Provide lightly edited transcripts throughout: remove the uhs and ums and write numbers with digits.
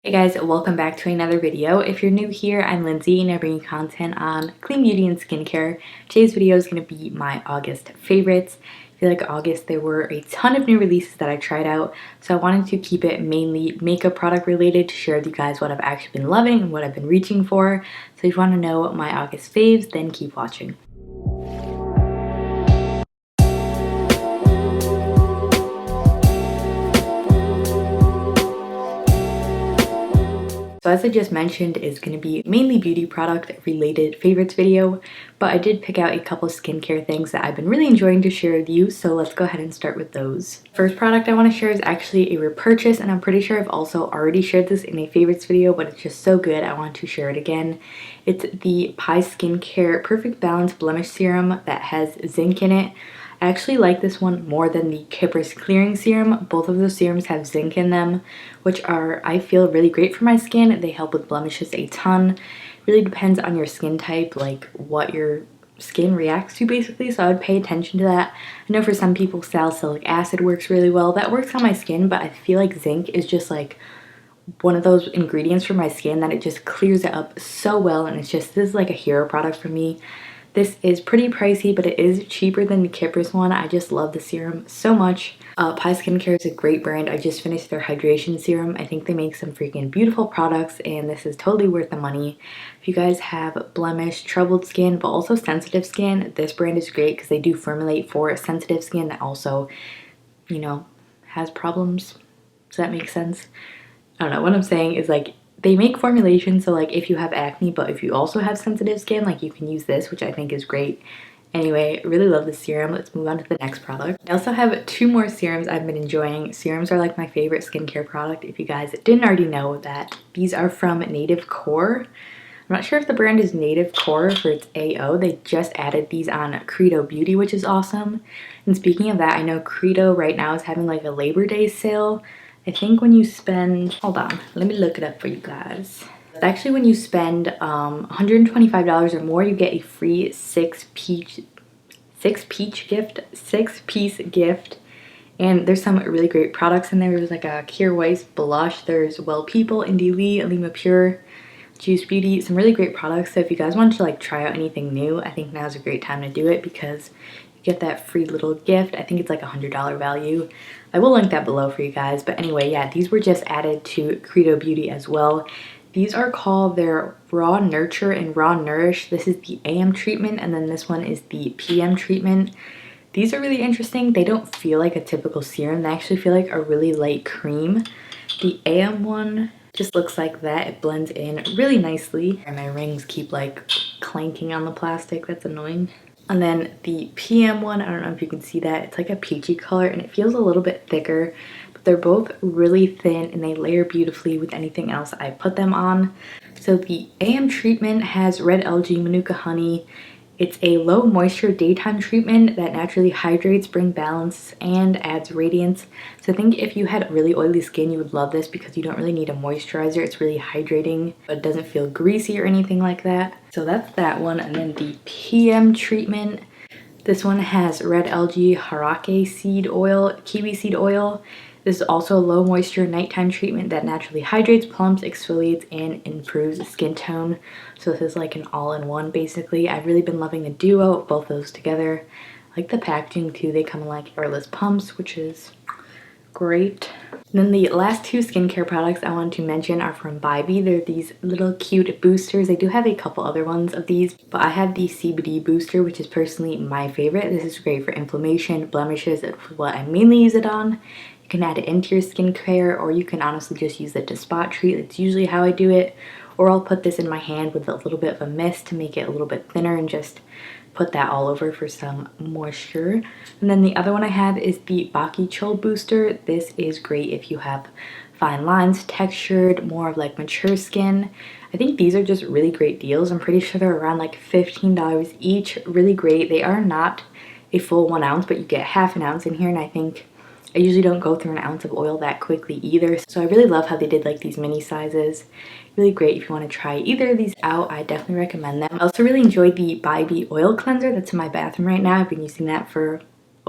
Hey guys, welcome back to another video. If you're new here, I'm Lindsay and I bring you content on clean beauty and skincare. Today's video is going to be my August favorites. I feel like August there were a ton of new releases that I tried out, so I wanted to keep it mainly makeup product related to share with you guys what I've actually been loving and what I've been reaching for. So if you want to know my August faves, then keep watching. So as I just mentioned, it's going to be mainly beauty product related favorites video, but I did pick out a couple skincare things that I've been really enjoying to share with you, so let's go ahead and start with those. First product I want to share is actually a repurchase, and I'm pretty sure I've also already shared this in a favorites video, but it's just so good I want to share it again. It's the Pi Skincare Perfect Balance Blemish Serum that has zinc in it. I actually like this one more than the Kypris Clearing Serum. Both of those serums have zinc in them, which are, I feel, really great for my skin. They help with blemishes a ton. Really depends on your skin type, like what your skin reacts to basically, so I would pay attention to that. I know for some people salicylic acid works really well. That works on my skin, but I feel like zinc is just like one of those ingredients for my skin that it just clears it up so well, and it's just, this is like a hero product for me. This is pretty pricey, but it is cheaper than the Kypris one. I just love the serum so much. Pi Skincare is a great brand. I just finished their hydration serum. I think they make some freaking beautiful products, and this is totally worth the money. If you guys have blemish, troubled skin, but also sensitive skin, this brand is great because they do formulate for sensitive skin that also, you know, has problems. Does that make sense? I don't know. What I'm saying is, like, they make formulations so like if you have acne but if you also have sensitive skin, like you can use this, which I think is great. Anyway, really love this serum. Let's move on to the next product. I also have two more serums I've been enjoying. Serums are like my favorite skincare product. If you guys didn't already know that, these are from Native Core. I'm not sure if the brand is Native Core or it's AO. They just added these on Credo Beauty, which is awesome. And speaking of that, I know Credo right now is having like a Labor Day sale. I think when you spend, hold on, let me look it up for you guys. Actually, when you spend $125 or more, you get a free six-piece gift. And there's some really great products in there. There's like a Kiehr Weiss blush. There's Well People, Indie Lee, Alima Pure, Juice Beauty, some really great products. So if you guys want to like try out anything new, I think now's a great time to do it because you get that free little gift. I think it's like $100 value. I will link that below for you guys. But anyway, yeah, these were just added to Credo Beauty as well. These are called their Raw Nurture and Raw Nourish. This is the AM treatment, and then this one is the PM treatment. These are really interesting. They don't feel like a typical serum. They actually feel like a really light cream. The AM one just looks like that. It blends in really nicely. And my rings keep like clanking on the plastic. That's annoying. And then the PM one, I don't know if you can see that. It's like a peachy color and it feels a little bit thicker. But they're both really thin and they layer beautifully with anything else I put them on. So the AM treatment has red algae, manuka honey. It's a low moisture daytime treatment that naturally hydrates, brings balance, and adds radiance. So I think if you had really oily skin, you would love this because you don't really need a moisturizer. It's really hydrating, but it doesn't feel greasy or anything like that. So that's that one. And then the PM treatment. This one has red algae, harake seed oil, kiwi seed oil. This is also a low moisture nighttime treatment that naturally hydrates, plumps, exfoliates, and improves skin tone. So this is like an all-in-one basically. I've really been loving the duo of both those together. I like the packaging too. They come in like airless pumps, which is great. And then the last two skincare products I wanted to mention are from Bybee. They're these little cute boosters. They do have a couple other ones of these, but I have the CBD booster, which is personally my favorite. This is great for inflammation, blemishes. It's what I mainly use it on. You can add it into your skincare, or you can honestly just use it to spot treat. That's usually how I do it. Or I'll put this in my hand with a little bit of a mist to make it a little bit thinner and just put that all over for some moisture. And then the other one I have is the Baki Chill Booster. This is great if you have fine lines, textured, more of like mature skin. I think these are just really great deals. I'm pretty sure they're around like $15 each. Really great. They are not a full 1 ounce, but you get half an ounce in here, and I think I usually don't go through an ounce of oil that quickly either. So I really love how they did like these mini sizes. Really great if you want to try either of these out. I definitely recommend them. I also really enjoyed the Bybee oil cleanser that's in my bathroom right now. I've been using that for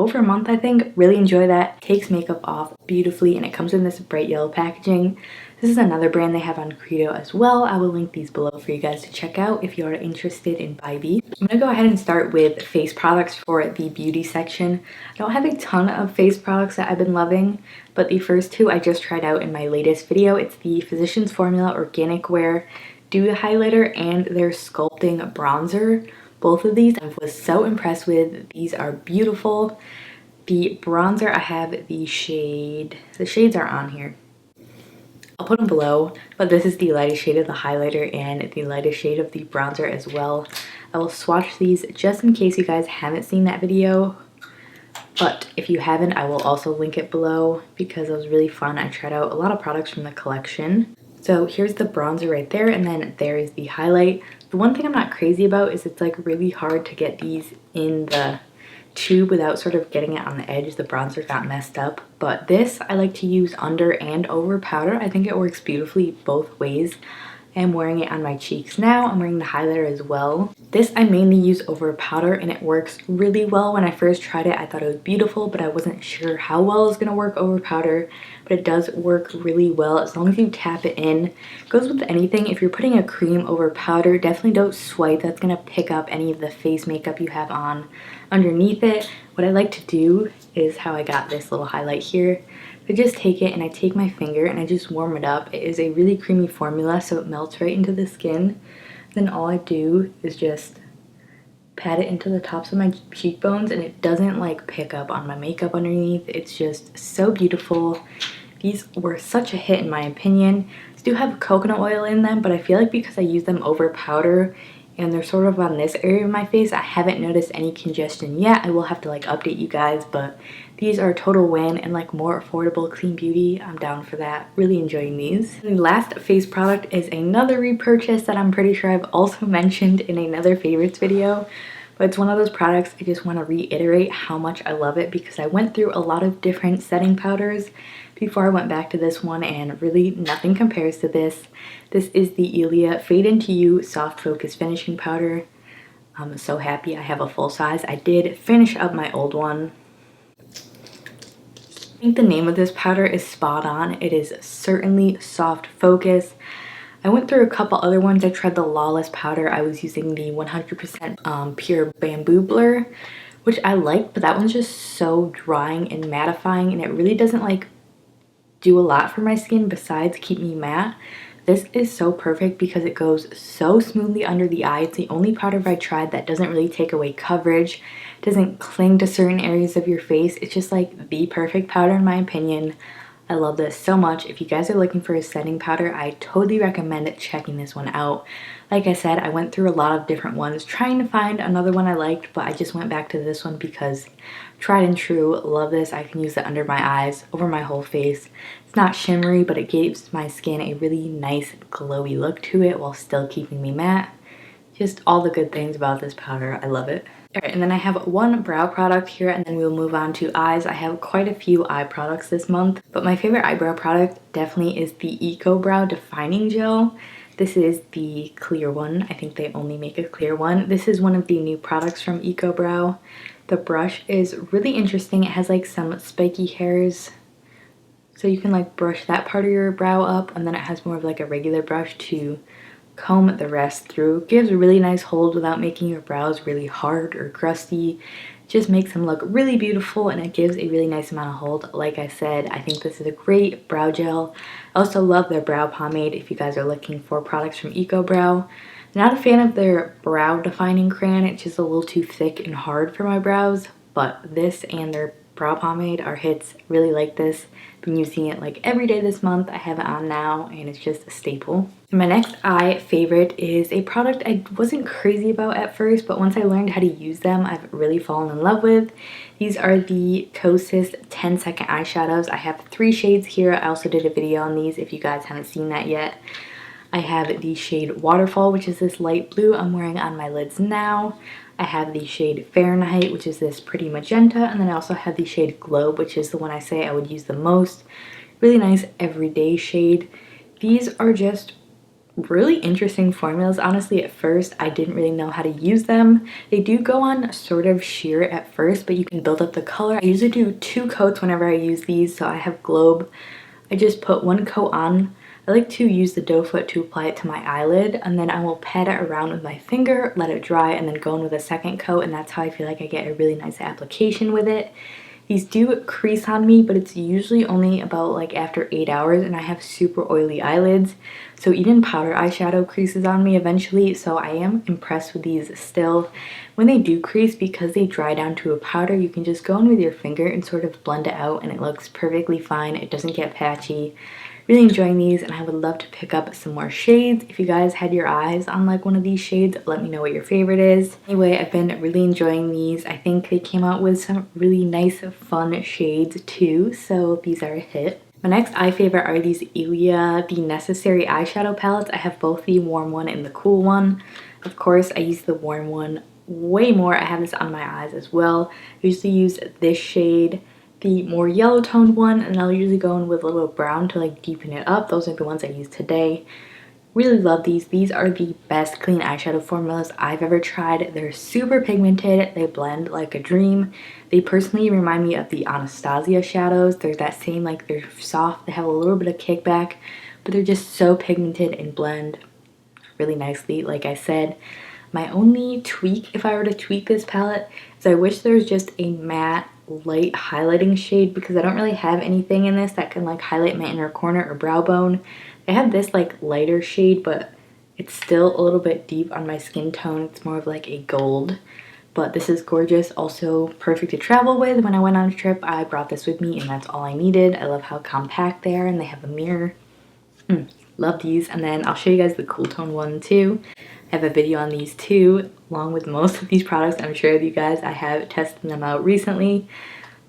over a month, I think. Really enjoy that. Takes makeup off beautifully, and it comes in this bright yellow packaging. This is another brand they have on Credo as well. I will link these below for you guys to check out if you are interested in FAVS. I'm going to go ahead and start with face products for the beauty section. I don't have a ton of face products that I've been loving, but the first two I just tried out in my latest video. It's the Physicians Formula Organic Wear Dew Highlighter and their Sculpting Bronzer. Both of these I was so impressed with. These are beautiful. The bronzer, I have the shades are on here. I'll put them below, but this is the lightest shade of the highlighter and the lightest shade of the bronzer as well. I will swatch these just in case you guys haven't seen that video, but if you haven't, I will also link it below because it was really fun. I tried out a lot of products from the collection. So here's the bronzer right there, and then there is the highlight. The one thing I'm not crazy about is it's like really hard to get these in the tube without sort of getting it on the edge. The bronzer got messed up, but this I like to use under and over powder. I think it works beautifully both ways. I am wearing it on my cheeks now. I'm wearing the highlighter as well. This I mainly use over powder and it works really well. When I first tried it, I thought it was beautiful, but I wasn't sure how well it was going to work over powder, but it does work really well as long as you tap it in. It goes with anything. If you're putting a cream over powder, definitely don't swipe. That's going to pick up any of the face makeup you have on underneath it. What I like to do is how I got this little highlight here. I just take it and I take my finger and I just warm it up. It is a really creamy formula, so it melts right into the skin. Then all I do is just pat it into the tops of my cheekbones, and it doesn't like pick up on my makeup underneath. It's just so beautiful. These were such a hit in my opinion. These do have coconut oil in them, but I feel like because I use them over powder and they're sort of on this area of my face, I haven't noticed any congestion yet. I will have to like update you guys, but these are a total win and like more affordable clean beauty. I'm down for that. Really enjoying these. And the last face product is another repurchase that I'm pretty sure I've also mentioned in another favorites video, but it's one of those products I just want to reiterate how much I love it because I went through a lot of different setting powders before I went back to this one, and really nothing compares to this. This is the Ilia Fade Into You Soft Focus Finishing Powder. I'm so happy I have a full size. I did finish up my old one. I think the name of this powder is spot on. It is certainly soft focus. I went through a couple other ones. I tried the Lawless powder. I was using the 100% pure bamboo blur, which I liked, but that one's just so drying and mattifying, and it really doesn't like do a lot for my skin besides keep me matte. This is so perfect because it goes so smoothly under the eye. It's the only powder I tried that doesn't really take away coverage, doesn't cling to certain areas of your face. It's just like the perfect powder in my opinion. I love this so much. If you guys are looking for a setting powder, I totally recommend checking this one out. Like I said, I went through a lot of different ones trying to find another one I liked, but I just went back to this one because tried and true. Love this. I can use it under my eyes, over my whole face. It's not shimmery, but it gives my skin a really nice glowy look to it while still keeping me matte. Just all the good things about this powder. I love it. Alright, and then I have one brow product here, and then we'll move on to eyes. I have quite a few eye products this month, but my favorite eyebrow product definitely is the Eco Brow Defining Gel. This is the clear one. I think they only make a clear one. This is one of the new products from Eco Brow. The brush is really interesting. It has like some spiky hairs, so you can like brush that part of your brow up, and then it has more of like a regular brush to comb the rest through. It gives a really nice hold without making your brows really hard or crusty. It just makes them look really beautiful, and it gives a really nice amount of hold. Like I said, I think this is a great brow gel. I also love their brow pomade if you guys are looking for products from Eco Brow. Not a fan of their brow defining crayon. It's just a little too thick and hard for my brows, but this and their brow pomade are hits. Really like this. Been using it like every day this month. I have it on now and it's just a staple. And my next eye favorite is a product I wasn't crazy about at first, but once I learned how to use them, I've really fallen in love with. These are the Kosas 10-second eyeshadows. I have 3 shades here. I also did a video on these if you guys haven't seen that yet. I have the shade Waterfall, which is this light blue I'm wearing on my lids now. I have the shade Fahrenheit, which is this pretty magenta, and then I also have the shade Globe, which is the one I say I would use the most. Really nice everyday shade. These are just really interesting formulas. Honestly, at first I didn't really know how to use them. They do go on sort of sheer at first, but you can build up the color. I usually do 2 coats whenever I use these. So I have Globe. I just put 1 coat on I like to use the doe foot to apply it to my eyelid, and then I will pat it around with my finger, let it dry, and then go in with a second coat, and that's how I feel like I get a really nice application with it. These do crease on me, but it's usually only about like after 8 hours, and I have super oily eyelids, so even powder eyeshadow creases on me eventually, so I am impressed with these still. When they do crease, because they dry down to a powder, you can just go in with your finger and sort of blend it out, and it looks perfectly fine. It doesn't get patchy. Really enjoying these, and I would love to pick up some more shades. If you guys had your eyes on like one of these shades, let me know what your favorite is. Anyway, I've been really enjoying these. I think they came out with some really nice fun shades too, so these are a hit. My next eye favorite are these Ilia The Necessary eyeshadow palettes. I have both the warm one and the cool one. Of course, I use the warm one way more. I have this on my eyes as well. I usually use this shade, the more yellow toned one, and I'll usually go in with a little brown to like deepen it up. Those are the ones I use today. Really love these. These are the best clean eyeshadow formulas I've ever tried. They're super pigmented. They blend like a dream. They personally remind me of the Anastasia shadows. They're that same, like they're soft. They have a little bit of kickback, but they're just so pigmented and blend really nicely. Like I said, my only tweak, if I were to tweak this palette, is I wish there was just a matte light highlighting shade, because I don't really have anything in this that can like highlight my inner corner or brow bone. I have this like lighter shade, but it's still a little bit deep on my skin tone. It's more of like a gold, but this is gorgeous. Also perfect to travel with. When I went on a trip, I brought this with me, and that's all I needed. I love how compact they are, and they have a mirror. Love these. And then I'll show you guys the cool tone one too. I have a video on these too, along with most of these products I'm sure you guys. I have tested them out recently.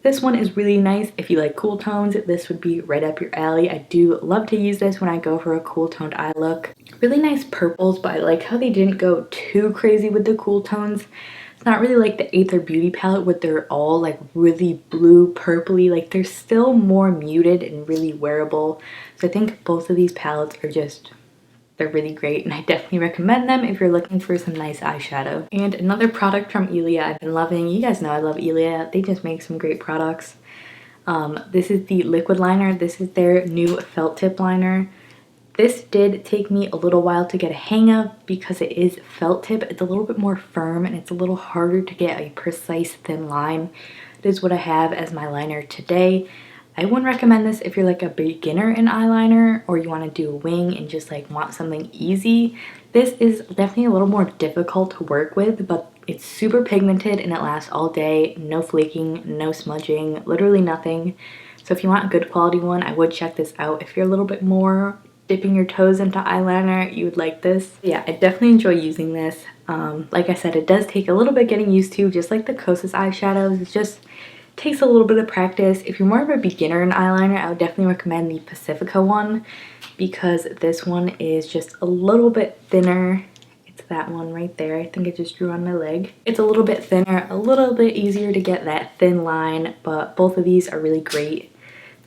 This one is really nice. If you like cool tones, this would be right up your alley. I do love to use this when I go for a cool toned eye look. Really nice purples, but I like how they didn't go too crazy with the cool tones. It's not really like the Aether Beauty palette where they're all like really blue purpley. Like they're still more muted and really wearable. So I think both of these palettes are just, they're really great, and I definitely recommend them if you're looking for some nice eyeshadow. And another product from Ilia I've been loving. You guys know I love Ilia. They just make some great products. This is the liquid liner. This is their new felt tip liner. This did take me a little while to get a hang of because it is felt tip. It's a little bit more firm, and it's a little harder to get a precise thin line. It is what I have as my liner today. I wouldn't recommend this if you're like a beginner in eyeliner, or you want to do a wing and just like want something easy. This is definitely a little more difficult to work with, but it's super pigmented and it lasts all day. No flaking, no smudging, literally nothing. So if you want a good quality one, I would check this out. If you're a little bit more dipping your toes into eyeliner, you would like this. Yeah, I definitely enjoy using this. Like I said, it does take a little bit getting used to, just like the Kosas eyeshadows. It's just takes a little bit of practice. If you're more of a beginner in eyeliner, I would definitely recommend the Pacifica one, because this one is just a little bit thinner. It's that one right there. I think I just drew on my leg. It's a little bit thinner, a little bit easier to get that thin line, but both of these are really great.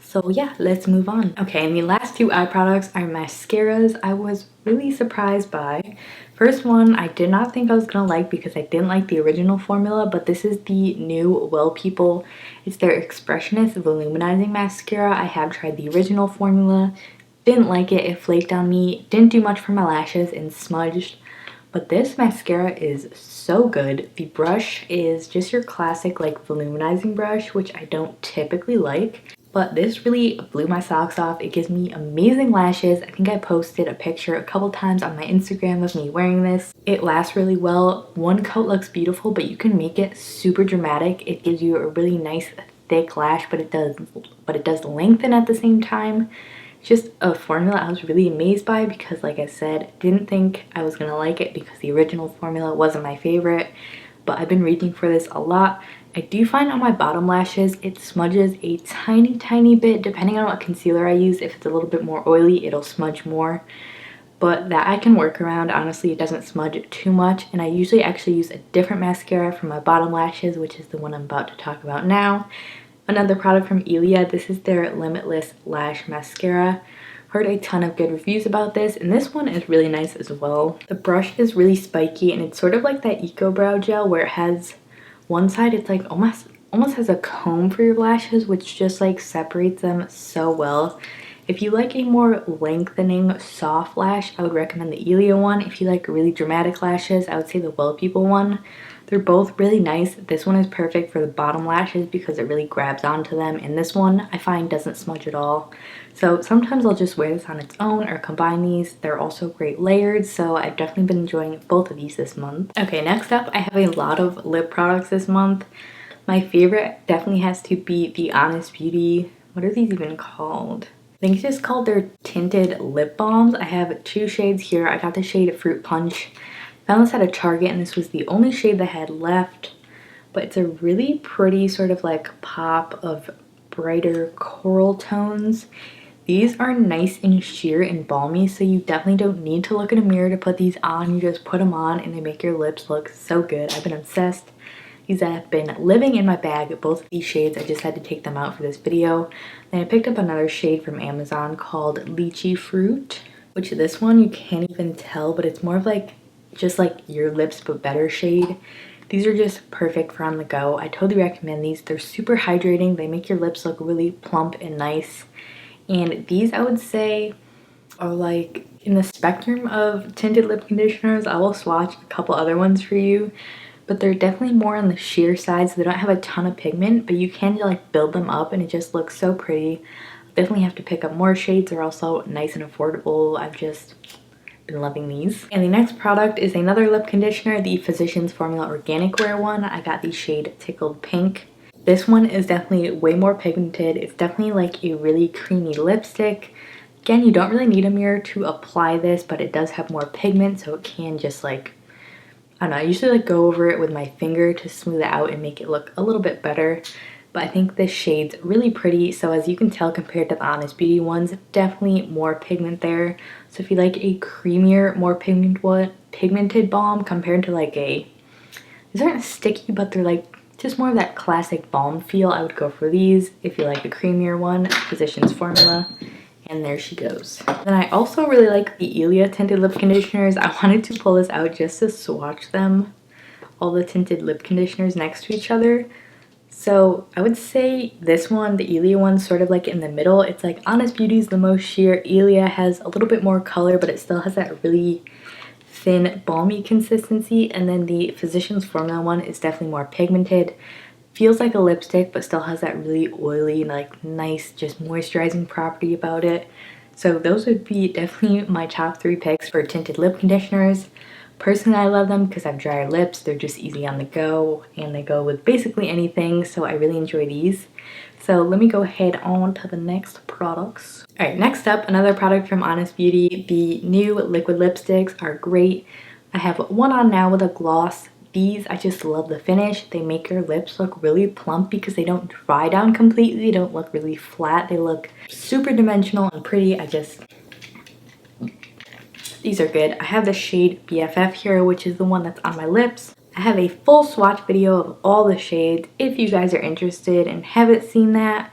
So yeah, let's move on. Okay, and the last two eye products are mascaras. I was really surprised by. First one, I did not think I was gonna like because I didn't like the original formula, but this is the new Well People. It's their Expressionist Voluminizing Mascara. I have tried the original formula, didn't like it. It flaked on me, didn't do much for my lashes, and smudged. But this mascara is so good. The brush is just your classic like voluminizing brush, which I don't typically like. But this really blew my socks off. It gives me amazing lashes. I think I posted a picture a couple times on my Instagram of me wearing this. It lasts really well. One coat looks beautiful, but you can make it super dramatic. It gives you a really nice thick lash, but it does lengthen at the same time. It's just a formula I was really amazed by because, like I said, didn't think I was gonna like it because the original formula wasn't my favorite. But I've been reaching for this a lot. I do find on my bottom lashes it smudges a tiny bit depending on what concealer I use. If it's a little bit more oily, it'll smudge more, but that I can work around. Honestly, it doesn't smudge too much, and I usually actually use a different mascara for my bottom lashes, which is the one I'm about to talk about now. Another product from Ilia, this is their Limitless Lash Mascara. Heard a ton of good reviews about this, and this one is really nice as well. The brush is really spiky, and it's sort of like that Eco Brow Gel where it has one side, it's like almost has a comb for your lashes, which just like separates them so well. If you like a more lengthening soft lash, I would recommend the Ilia one. If you like really dramatic lashes, I would say the Well People one. They're both really nice. This one is perfect for the bottom lashes because it really grabs onto them, and this one I find doesn't smudge at all. So sometimes I'll just wear this on its own or combine these. They're also great layered, so I've definitely been enjoying both of these this month. Okay, next up, I have a lot of lip products this month. My favorite definitely has to be the Honest Beauty. What are these even called? I think it's just called their tinted lip balms. I have 2 shades here. I got the shade Fruit Punch. Found this at a Target, and this was the only shade that I had left. But it's a really pretty sort of like pop of brighter coral tones. These are nice and sheer and balmy, so you definitely don't need to look in a mirror to put these on. You just put them on and they make your lips look so good. I've been obsessed. These have been living in my bag, both of these shades. I just had to take them out for this video. Then I picked up another shade from Amazon called Lychee Fruit, which this one you can't even tell, but it's more of like just like your lips but better shade. These are just perfect for on the go. I totally recommend these. They're super hydrating. They make your lips look really plump and nice. And these I would say are like in the spectrum of tinted lip conditioners. I will swatch a couple other ones for you, but they're definitely more on the sheer side, so they don't have a ton of pigment, but you can like build them up and it just looks so pretty. Definitely have to pick up more shades. They're also nice and affordable. I've just been loving these. And the next product is another lip conditioner, the Physicians Formula Organic Wear one. I got the shade Tickled Pink. This one is definitely way more pigmented. It's definitely like a really creamy lipstick. Again, you don't really need a mirror to apply this, but it does have more pigment, so it can just like, I don't know, I usually like go over it with my finger to smooth it out and make it look a little bit better. But I think this shade's really pretty. So as you can tell, compared to the Honest Beauty ones, definitely more pigment there. So if you like a creamier, more pigmented balm compared to like a, these aren't sticky, but they're like just more of that classic balm feel, I would go for these. If you like the creamier one, Physicians Formula. And there she goes. Then I also really like the Ilia tinted lip conditioners. I wanted to pull this out just to swatch them, all the tinted lip conditioners next to each other. So I would say this one, the Ilia one, sort of like in the middle. It's like Honest Beauty's the most sheer. Ilia has a little bit more color, but it still has that really thin, balmy consistency. And then the Physicians Formula one is definitely more pigmented. Feels like a lipstick, but still has that really oily, like nice, just moisturizing property about it. So those would be definitely my top 3 picks for tinted lip conditioners. Personally, I love them because I have drier lips. They're just easy on the go, and they go with basically anything, so I really enjoy these. So let me go ahead on to the next products. All right, next up, another product from Honest Beauty. The new liquid lipsticks are great. I have one on now with a gloss. These, I just love the finish. They make your lips look really plump because they don't dry down completely. They don't look really flat. They look super dimensional and pretty. These are good. I have the shade BFF here, which is the one that's on my lips. I have a full swatch video of all the shades. If you guys are interested and haven't seen that,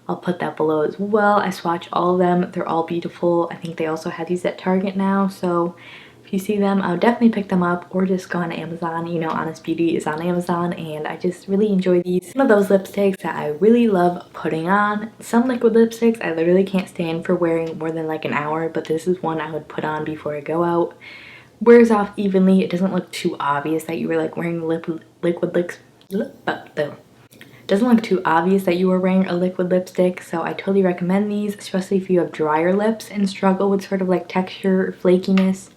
I'll put that below as well. I swatch all of them. They're all beautiful. I think they also have these at Target now, so if you see them, I'll definitely pick them up or just go on Amazon. You know, Honest Beauty is on Amazon, and I just really enjoy these. One of those lipsticks that I really love putting on. Some liquid lipsticks I literally can't stand for wearing more than like an hour, but this is one I would put on before I go out. Wears off evenly. It doesn't look too obvious that you were like wearing liquid doesn't look too obvious that you were wearing a liquid lipstick, so I totally recommend these, especially if you have drier lips and struggle with sort of like texture or flakiness.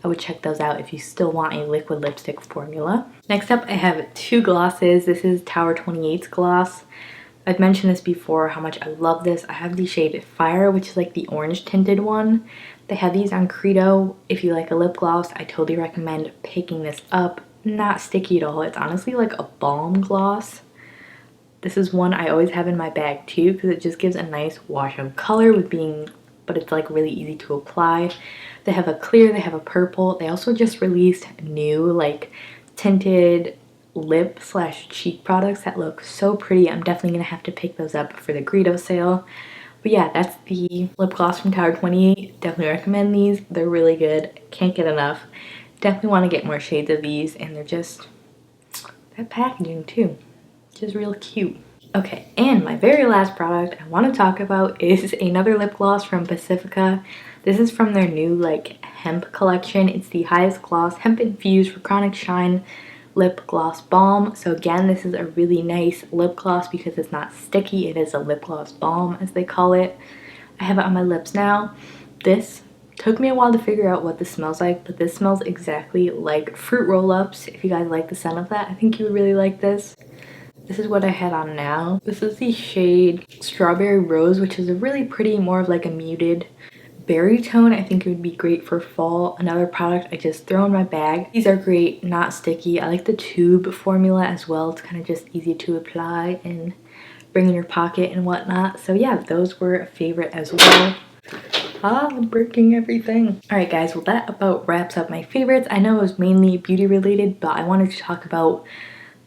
I would check those out if you still want a liquid lipstick formula. Next up, I have 2 glosses. This is Tower 28's gloss. I've mentioned this before, how much I love this. I have the shade Fire, which is like the orange tinted one. They have these on Credo. If you like a lip gloss, I totally recommend picking this up. Not sticky at all. It's honestly like a balm gloss. This is one I always have in my bag too because it just gives a nice wash of color but it's like really easy to apply. They have a clear, they have a purple. They also just released new like tinted lip / cheek products that look so pretty. I'm definitely gonna have to pick those up for the Greedo sale. But yeah, that's the lip gloss from Tower 28. Definitely recommend these. They're really good. Can't get enough. Definitely want to get more shades of these, and they're just, that packaging too, just real cute. Okay, and my very last product I want to talk about is another lip gloss from Pacifica. This is from their new like hemp collection. It's the highest gloss hemp infused for chronic shine lip gloss balm. So again, this is a really nice lip gloss because it's not sticky. It is a lip gloss balm, as they call it. I have it on my lips now. This took me a while to figure out what this smells like, but this smells exactly like fruit roll-ups. If you guys like the scent of that, I think you would really like this. This is what I had on now. This is the shade Strawberry Rose, which is a really pretty, more of like a muted berry tone. I think it would be great for fall. Another product I just throw in my bag. These are great, not sticky. I like the tube formula as well. It's kind of just easy to apply and bring in your pocket and whatnot. So yeah, those were a favorite as well. I'm breaking everything. All right, guys, well, that about wraps up my favorites. I know it was mainly beauty related, but I wanted to talk about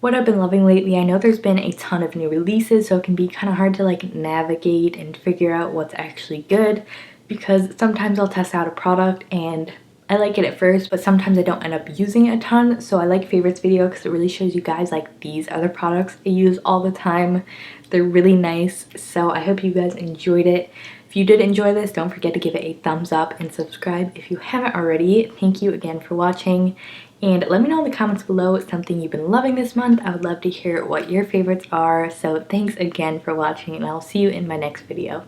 what I've been loving lately. I know there's been a ton of new releases, so it can be kind of hard to like navigate and figure out what's actually good, because sometimes I'll test out a product and I like it at first, but sometimes I don't end up using it a ton. So I like favorites video because it really shows you guys like these other products I use all the time. They're really nice. So I hope you guys enjoyed it. If you did enjoy this, don't forget to give it a thumbs up and subscribe if you haven't already. Thank you again for watching. And let me know in the comments below something you've been loving this month. I would love to hear what your favorites are. So thanks again for watching, and I'll see you in my next video.